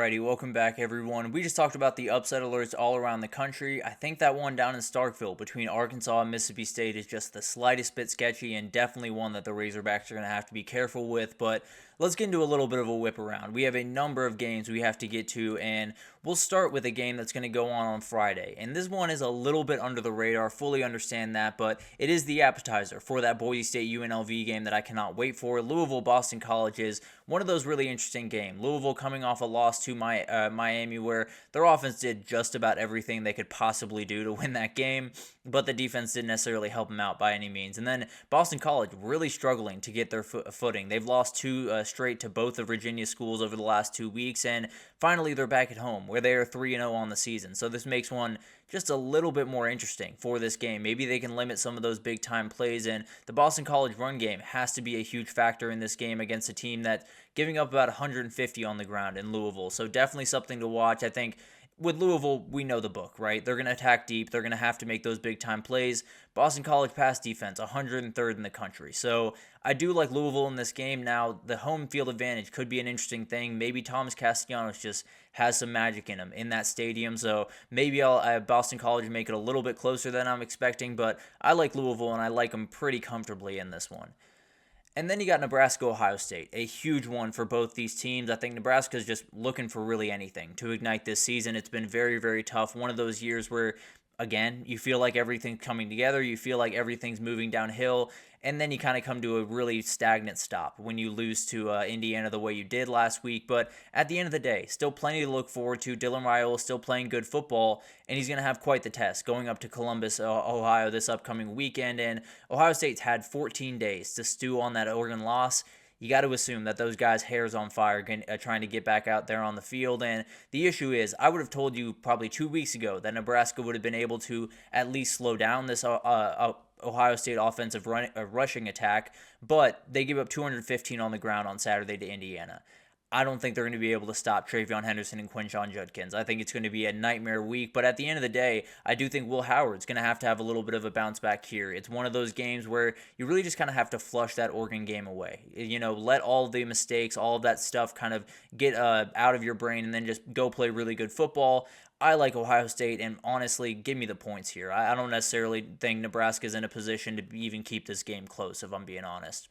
Alrighty, welcome back everyone. We just talked about the upset alerts all around the country. I think that one down in Starkville between Arkansas and Mississippi State is just the slightest bit sketchy and definitely one that the Razorbacks are going to have to be careful with, but let's get into a little bit of a whip around. We have a number of games we have to get to, and we'll start with a game that's going to go on Friday. And this one is a little bit under the radar, fully understand that, but it is the appetizer for that Boise State UNLV game that I cannot wait for. Louisville-Boston College is one of those really interesting games. Louisville coming off a loss to Miami where their offense did just about everything they could possibly do to win that game, but the defense didn't necessarily help them out by any means. And then Boston College really struggling to get their footing. They've lost two straight to both the Virginia schools over the last 2 weeks, and finally they're back at home where they are 3-0 on the season. So this makes one just a little bit more interesting for this game. Maybe they can limit some of those big time plays, and the Boston College run game has to be a huge factor in this game against a team that's giving up about 150 on the ground in Louisville. So definitely something to watch. I think with Louisville, we know the book, right? They're going to attack deep. They're going to have to make those big-time plays. Boston College pass defense, 103rd in the country. So I do like Louisville in this game. Now, the home field advantage could be an interesting thing. Maybe Thomas Castellanos just has some magic in him in that stadium. So maybe I'll have Boston College make it a little bit closer than I'm expecting. But I like Louisville, and I like them pretty comfortably in this one. And then you got Nebraska-Ohio State, a huge one for both these teams. I think Nebraska is just looking for really anything to ignite this season. It's been very, very tough. One of those years where, again, you feel like everything's coming together. You feel like everything's moving downhill. And then you kind of come to a really stagnant stop when you lose to Indiana the way you did last week. But at the end of the day, still plenty to look forward to. Dylan Raiola still playing good football, and he's going to have quite the test going up to Columbus, Ohio this upcoming weekend. And Ohio State's had 14 days to stew on that Oregon loss. You got to assume that those guys' hair's on fire trying to get back out there on the field. And the issue is, I would have told you probably 2 weeks ago that Nebraska would have been able to at least slow down this Ohio State offensive rushing attack, but they give up 215 on the ground on Saturday to Indiana. I don't think they're going to be able to stop Travion Henderson and Quinshon Judkins. I think it's going to be a nightmare week, but at the end of the day, I do think Will Howard's going to have a little bit of a bounce back here. It's one of those games where you really just kind of have to flush that Oregon game away. You know, let all the mistakes, all of that stuff kind of get out of your brain and then just go play really good football. I like Ohio State, and honestly, give me the points here. I don't necessarily think Nebraska's in a position to even keep this game close, if I'm being honest.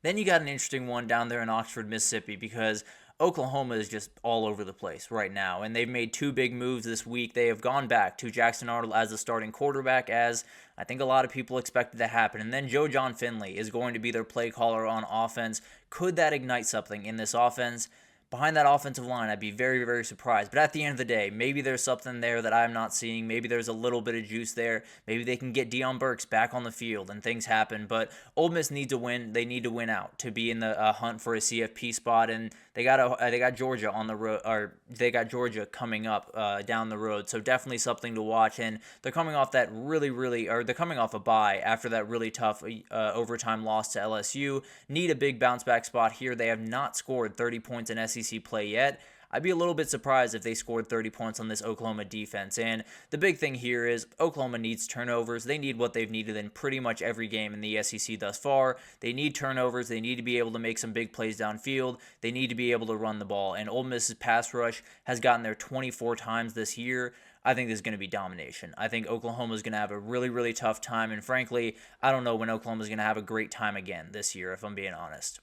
Then you got an interesting one down there in Oxford, Mississippi, because Oklahoma is just all over the place right now, and they've made two big moves this week. They have gone back to Jackson Arnold as the starting quarterback, as I think a lot of people expected to happen. And then Joe John Finley is going to be their play caller on offense. Could that ignite something in this offense? Behind that offensive line, I'd be very, very surprised. But at the end of the day, maybe there's something there that I'm not seeing. Maybe there's a little bit of juice there. Maybe they can get Deion Burks back on the field and things happen. But Ole Miss needs to win. They need to win out to be in the hunt for a CFP spot. And they got Georgia on the road, or they got Georgia coming up down the road. So definitely something to watch. And they're coming off that they're coming off a bye after that really tough overtime loss to LSU. Need a big bounce back spot here. They have not scored 30 points in SEC play yet. I'd be a little bit surprised if they scored 30 points on this Oklahoma defense. And the big thing here is Oklahoma needs turnovers. They need what they've needed in pretty much every game in the SEC thus far. They need turnovers. They need to be able to make some big plays downfield. They need to be able to run the ball. And Ole Miss's pass rush has gotten there 24 times this year. I think this is going to be domination. I think Oklahoma is going to have a really, really tough time. And frankly, I don't know when Oklahoma is going to have a great time again this year, if I'm being honest.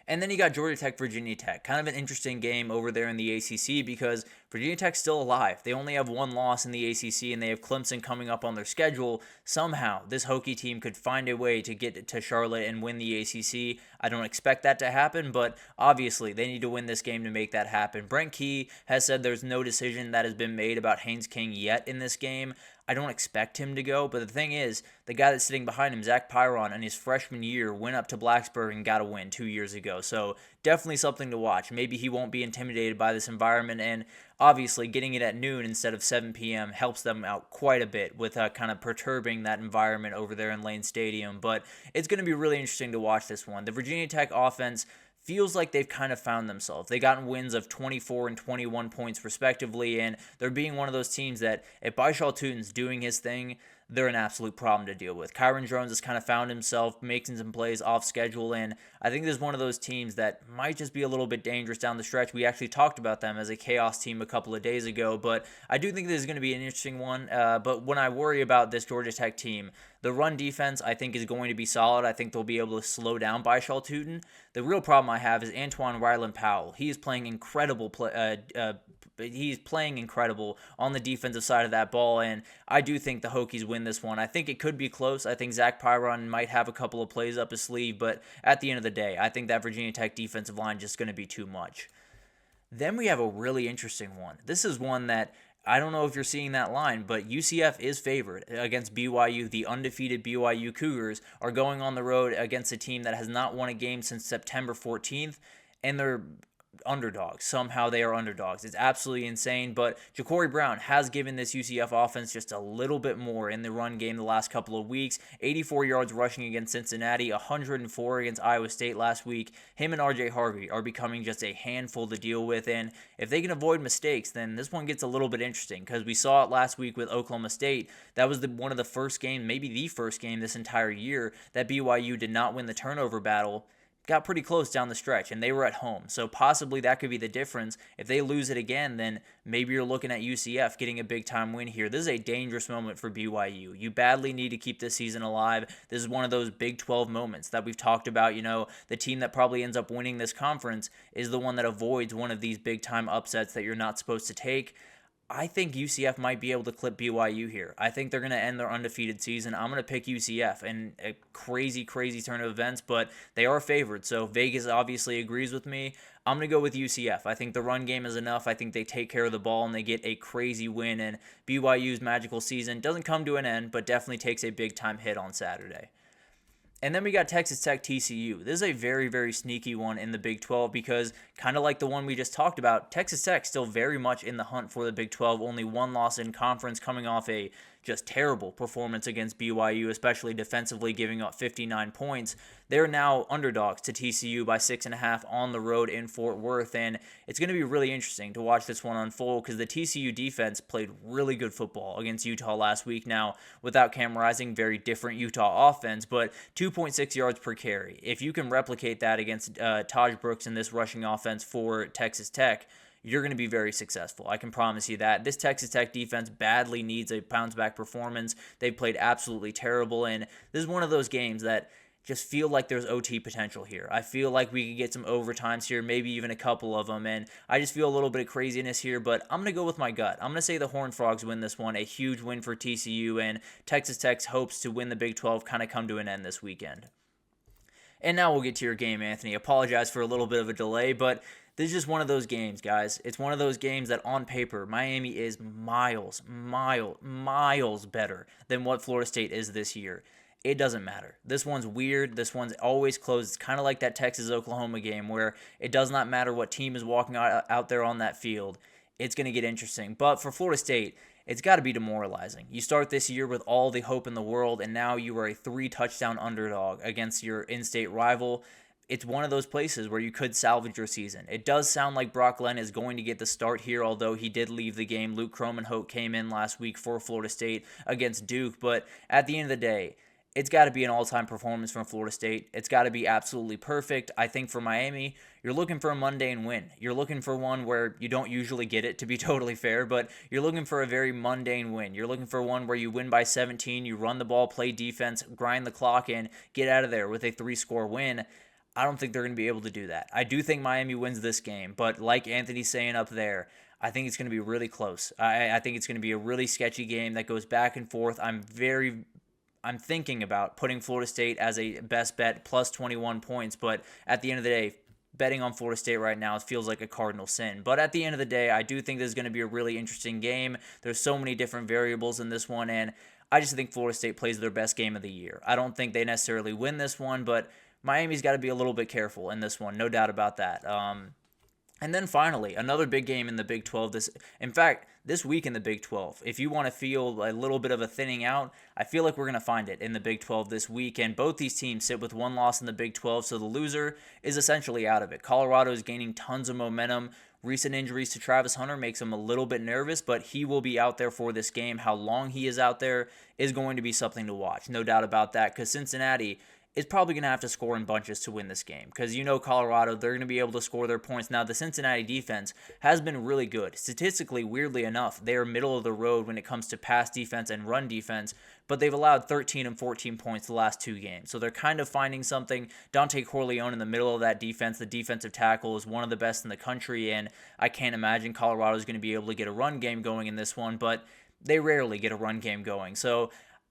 And then you got Georgia Tech, Virginia Tech. Kind of an interesting game over there in the ACC because Virginia Tech's still alive. They only have one loss in the ACC, and they have Clemson coming up on their schedule. Somehow, this Hokie team could find a way to get to Charlotte and win the ACC. I don't expect that to happen, but obviously, they need to win this game to make that happen. Brent Key has said there's no decision that has been made about Haynes King yet in this game. I don't expect him to go, but the thing is, the guy that's sitting behind him, Zach Pyron, in his freshman year, went up to Blacksburg and got a win 2 years ago. So definitely something to watch. Maybe he won't be intimidated by this environment, and obviously getting it at noon instead of 7 p.m. helps them out quite a bit with kind of perturbing that environment over there in Lane Stadium. But it's going to be really interesting to watch this one. The Virginia Tech offense feels like they've kind of found themselves. They gotten wins of 24 and 21 points respectively, and they're being one of those teams that if Baishal Tutin's doing his thing, they're an absolute problem to deal with. Kyron Jones has kind of found himself making some plays off schedule, and I think this is one of those teams that might just be a little bit dangerous down the stretch. We actually talked about them as a chaos team a couple of days ago, but I do think this is going to be an interesting one. But when I worry about this Georgia Tech team, the run defense, I think, is going to be solid. I think they'll be able to slow down Baishal Tootin. The real problem I have is Antoine Ryland Powell. He is playing incredible he's playing incredible on the defensive side of that ball, and I do think the Hokies win this one. I think it could be close. I think Zach Pyron might have a couple of plays up his sleeve, but at the end of the day, I think that Virginia Tech defensive line is just going to be too much. Then we have a really interesting one. This is one that I don't know if you're seeing that line, but UCF is favored against BYU. The undefeated BYU Cougars are going on the road against a team that has not won a game since September 14th, and they're underdogs. Somehow they are underdogs. It's absolutely insane, but Ja'Cory Brown has given this UCF offense just a little bit more in the run game the last couple of weeks. 84 yards rushing against Cincinnati, 104 against Iowa State last week. Him and RJ Harvey are becoming just a handful to deal with, and if they can avoid mistakes, then this one gets a little bit interesting, because we saw it last week with Oklahoma State. That was one of the first games, maybe the first game this entire year, that BYU did not win the turnover battle. Got pretty close down the stretch, and they were at home. So possibly that could be the difference. If they lose it again, then maybe you're looking at UCF getting a big-time win here. This is a dangerous moment for BYU. You badly need to keep this season alive. This is one of those Big 12 moments that we've talked about. The team that probably ends up winning this conference is the one that avoids one of these big-time upsets that you're not supposed to take. I think UCF might be able to clip BYU here. I think they're going to end their undefeated season. I'm going to pick UCF in a crazy, crazy turn of events, but they are favored, so Vegas obviously agrees with me. I'm going to go with UCF. I think the run game is enough. I think they take care of the ball and they get a crazy win, and BYU's magical season doesn't come to an end, but definitely takes a big-time hit on Saturday. And then we got Texas Tech TCU. This is a very, very sneaky one in the Big 12 because, kind of like the one we just talked about, Texas Tech still very much in the hunt for the Big 12. Only one loss in conference, coming off a just terrible performance against BYU, especially defensively, giving up 59 points. They're now underdogs to TCU by 6.5 on the road in Fort Worth, and it's going to be really interesting to watch this one unfold because the TCU defense played really good football against Utah last week. Now, without Cam Rising, very different Utah offense, but 2.6 yards per carry. If you can replicate that against Taj Brooks in this rushing offense for Texas Tech, you're going to be very successful. I can promise you that. This Texas Tech defense badly needs a bounce-back performance. They've played absolutely terrible, and this is one of those games that just feel like there's OT potential here. I feel like we could get some overtimes here, maybe even a couple of them, and I just feel a little bit of craziness here, but I'm going to go with my gut. I'm going to say the Horned Frogs win this one, a huge win for TCU, and Texas Tech's hopes to win the Big 12 kind of come to an end this weekend. And now we'll get to your game, Anthony. Apologize for a little bit of a delay, but this is just one of those games, guys. It's one of those games that on paper, Miami is miles better than what Florida State is this year. It doesn't matter. This one's weird. This one's always close. It's kind of like that Texas-Oklahoma game where it does not matter what team is walking out there on that field. It's going to get interesting. But for Florida State, it's got to be demoralizing. You start this year with all the hope in the world, and now you are a 3-touchdown underdog against your in-state rival. It's one of those places where you could salvage your season. It does sound like Brock Glenn is going to get the start here, although he did leave the game. Luke Kromenhoek came in last week for Florida State against Duke, but at the end of the day, it's got to be an all-time performance from Florida State. It's got to be absolutely perfect. I think for Miami, you're looking for a mundane win. You're looking for one where you don't usually get it, to be totally fair, but you're looking for a very mundane win. You're looking for one where you win by 17, you run the ball, play defense, grind the clock in, get out of there with a 3-score win. I don't think they're going to be able to do that. I do think Miami wins this game, but like Anthony's saying up there, I think it's going to be really close. I think it's going to be a really sketchy game that goes back and forth. I'm thinking about putting Florida State as a best bet, plus 21 points, but at the end of the day, betting on Florida State right now feels like a cardinal sin. But at the end of the day, I do think this is going to be a really interesting game. There's so many different variables in this one, and I just think Florida State plays their best game of the year. I don't think they necessarily win this one, but Miami's got to be a little bit careful in this one, no doubt about that. And then finally, another big game in the Big 12. This week in the Big 12, if you want to feel a little bit of a thinning out, I feel like we're going to find it in the Big 12 this week. And both these teams sit with one loss in the Big 12, so the loser is essentially out of it. Colorado is gaining tons of momentum. Recent injuries to Travis Hunter makes him a little bit nervous, but he will be out there for this game. How long he is out there is going to be something to watch. No doubt about that, because Cincinnati is probably going to have to score in bunches to win this game, because Colorado, they're going to be able to score their points. Now, the Cincinnati defense has been really good. Statistically, weirdly enough, they are middle of the road when it comes to pass defense and run defense, but they've allowed 13 and 14 points the last 2 games. So they're kind of finding something. Dante Corleone in the middle of that defense, the defensive tackle, is one of the best in the country, and I can't imagine Colorado is going to be able to get a run game going in this one, but they rarely get a run game going. So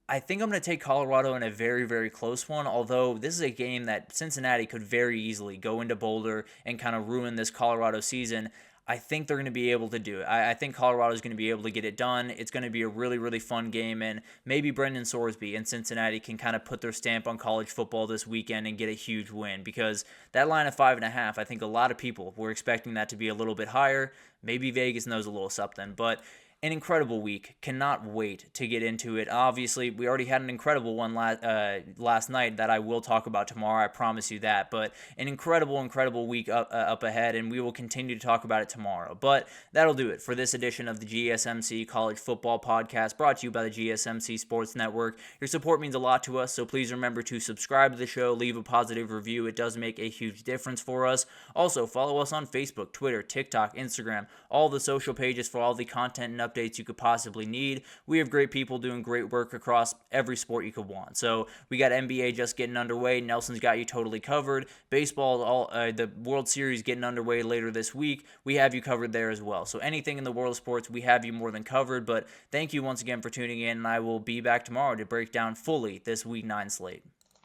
I think I'm going to take Colorado in a very, very close one, although this is a game that Cincinnati could very easily go into Boulder and kind of ruin this Colorado season. I think they're going to be able to do it. I think Colorado is going to be able to get it done. It's going to be a really, really fun game, and maybe Brendan Sorsby and Cincinnati can kind of put their stamp on college football this weekend and get a huge win, because that line of 5.5, I think a lot of people were expecting that to be a little bit higher. Maybe Vegas knows a little something, but an incredible week. Cannot wait to get into it. Obviously, we already had an incredible one last night that I will talk about tomorrow. I promise you that. But an incredible week up ahead, and we will continue to talk about it tomorrow. But that'll do it for this edition of the GSMC College Football Podcast, brought to you by the GSMC Sports Network. Your support means a lot to us, so please remember to subscribe to the show, leave a positive review. It does make a huge difference for us. Also, follow us on Facebook, Twitter, TikTok, Instagram, all the social pages for all the content and updates you could possibly need. We have great people doing great work across every sport you could want. So we got NBA just getting underway. Nelson's got you totally covered. Baseball, the World Series getting underway later this week. We have you covered there as well. So anything in the world of sports, we have you more than covered. But thank you once again for tuning in, and I will be back tomorrow to break down fully this Week 9 slate.